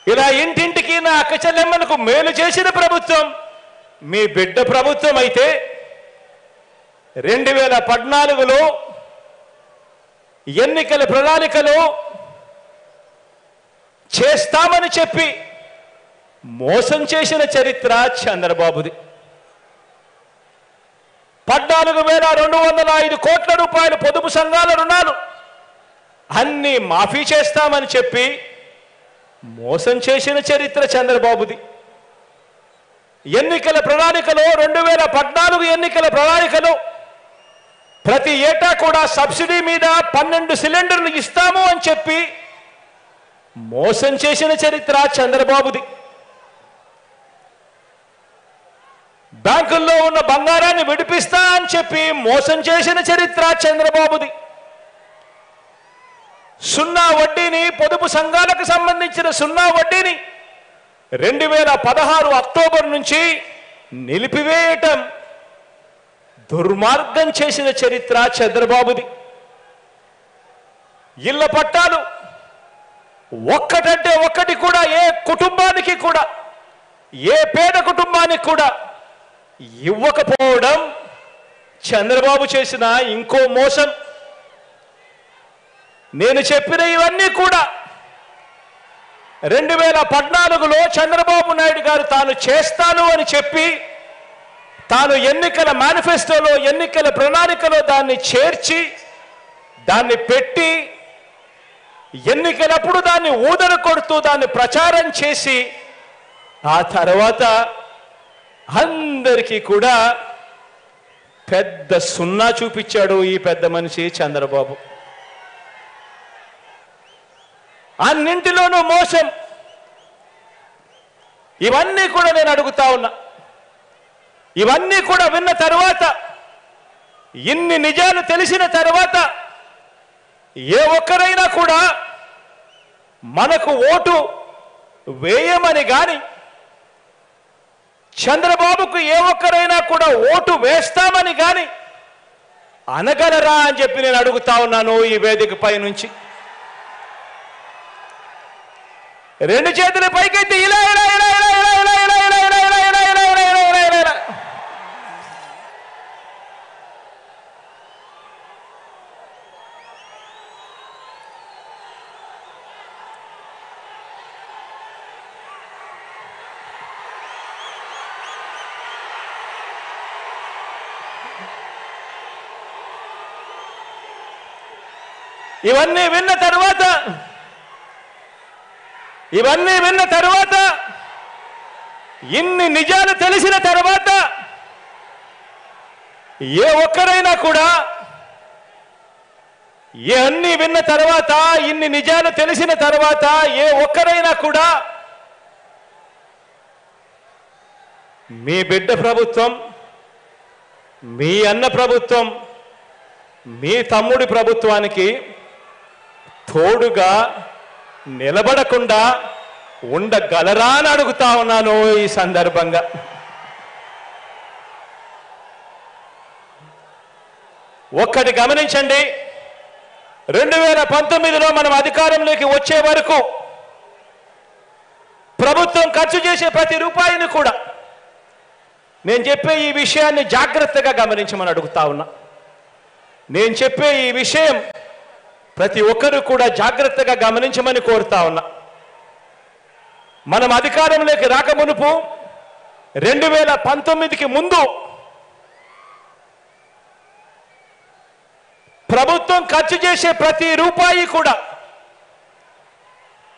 ఇలా ఇంటింటికి నా అక్క చెల్లెమ్మలకు మేలు చేసిన ప్రభుత్వం మీ బిడ్డ ప్రభుత్వం అయితే 2014లో ఎన్నికల ప్రణాళికలో చేస్తామని చెప్పి మోసం చేసిన చరిత్ర చంద్రబాబుది. 14,205 కోట్ల రూపాయలు పొదుపు సంఘాల రుణాలు అన్ని మాఫీ చేస్తామని చెప్పి మోసం చేసిన చరిత్ర చంద్రబాబుది. ఎన్నికల ప్రణాళికలో 2014 ఎన్నికల ప్రణాళికలో ప్రతి ఏటా కూడా సబ్సిడీ మీద 12 సిలిండర్లు ఇస్తాము అని చెప్పి మోసం చేసిన చరిత్ర చంద్రబాబుది. బ్యాంకుల్లో ఉన్న బంగారాన్ని విడిపిస్తా అని చెప్పి మోసం చేసిన చరిత్ర చంద్రబాబుది. సున్నా వడ్డీని పొదుపు సంఘాలకు సంబంధించిన సున్నా వడ్డీని 2016 అక్టోబర్ నుంచి నిలిపివేయటం దుర్మార్గం చేసిన చరిత్ర చంద్రబాబుది. ఇళ్ల పట్టాలు ఒక్కటంటే ఒక్కటి కూడా ఏ కుటుంబానికి కూడా ఏ పేద కుటుంబానికి కూడా ఇవ్వకపోవడం చంద్రబాబు చేసిన ఇంకో మోసం. నేను చెప్పిన ఇవన్నీ కూడా 2014లో చంద్రబాబు నాయుడు గారు తాను చేస్తాను అని చెప్పి తాను ఎన్నికల మేనిఫెస్టోలో ఎన్నికల ప్రణాళికలో దాన్ని చేర్చి దాన్ని పెట్టి ఎన్నికలప్పుడు దాన్ని ఊదర కొడుతూ దాన్ని ప్రచారం చేసి ఆ తర్వాత అందరికీ కూడా పెద్ద సున్నా చూపించాడు ఈ పెద్ద మనిషి చంద్రబాబు. అన్నింటిలోనూ మోసం. ఇవన్నీ కూడా నేను అడుగుతా ఉన్నా. ఇవన్నీ కూడా విన్న తర్వాత ఇన్ని నిజాలు తెలిసిన తర్వాత ఏ ఒక్కరైనా కూడా మనకు ఓటు వేయమని గాని చంద్రబాబుకు ఏ ఒక్కరైనా కూడా ఓటు వేస్తామని గాని అనగలరా అని చెప్పి నేను అడుగుతా ఉన్నాను ఈ వేదికపై నుంచి. రెండు చేతుల పైకెత్తి ఇలా ఇలా ఇలా ఇలా ఇలా ఇలా ఇలా ఇలా ఇలా ఇలా ఇలా ఇలా ఇలా ఇలా ఇలా ఇలా. ఇవన్నీ విన్న తర్వాత ఇన్ని నిజాలు తెలిసిన తర్వాత ఏ ఒక్కరైనా కూడా ఇవన్నీ విన్న తర్వాత ఇన్ని నిజాలు తెలిసిన తర్వాత ఏ ఒక్కరైనా కూడా మీ బిడ్డ ప్రభుత్వం, మీ అన్న ప్రభుత్వం, మీ తమ్ముడి ప్రభుత్వానికి తోడుగా నిలబడకుండా ఉండగలరా అని అడుగుతా ఉన్నాను ఈ సందర్భంగా. ఒక్కటి గమనించండి, 2019లో మనం అధికారంలోకి వచ్చే వరకు ప్రభుత్వం ఖర్చు చేసే ప్రతి రూపాయిని కూడా నేను చెప్పే ఈ విషయాన్ని జాగ్రత్తగా గమనించమని అడుగుతా ఉన్నా. నేను చెప్పే ఈ విషయం ప్రతి ఒక్కరూ కూడా జాగ్రత్తగా గమనించమని కోరుతా ఉన్నా. మనం అధికారంలోకి రాకమునుపు 2019కి ముందు ప్రభుత్వం ఖర్చు చేసే ప్రతి రూపాయి కూడా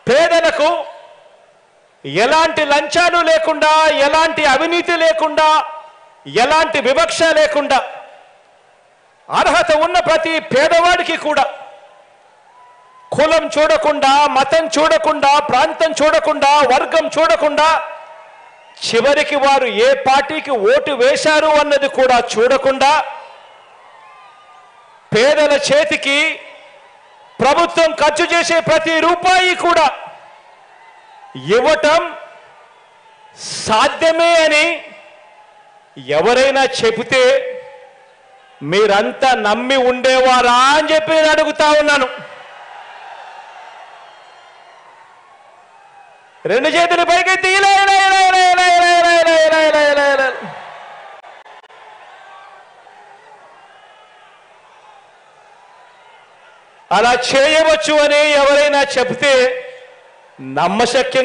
పేదలకు ఎలాంటి లంచాలు లేకుండా, ఎలాంటి అవినీతి లేకుండా, ఎలాంటి వివక్ష లేకుండా అర్హత ఉన్న ప్రతి పేదవాడికి కూడా కులం చూడకుండా, మతం చూడకుండా, ప్రాంతం చూడకుండా, వర్గం చూడకుండా, చివరికి వారు ఏ పార్టీకి ఓటు వేశారు అన్నది కూడా చూడకుండా పేదల చేతికి ప్రభుత్వం ఖర్చు చేసే ప్రతి రూపాయి కూడా ఇవ్వటం సాధ్యమే అని ఎవరైనా చెబితే మీరంతా నమ్మి ఉండేవారా అని చెప్పి నేను అడుగుతా ఉన్నాను. రెండు చేతులు పైకెత్తి ఇలా ఇలా ఇలా ఇలా ఇలా ఇలా ఇలా ఇలా ఇలా ఇలా ఇలా ఇలా. అలా చేయవచ్చు అని ఎవరైనా చెబితే నమ్మశక్యం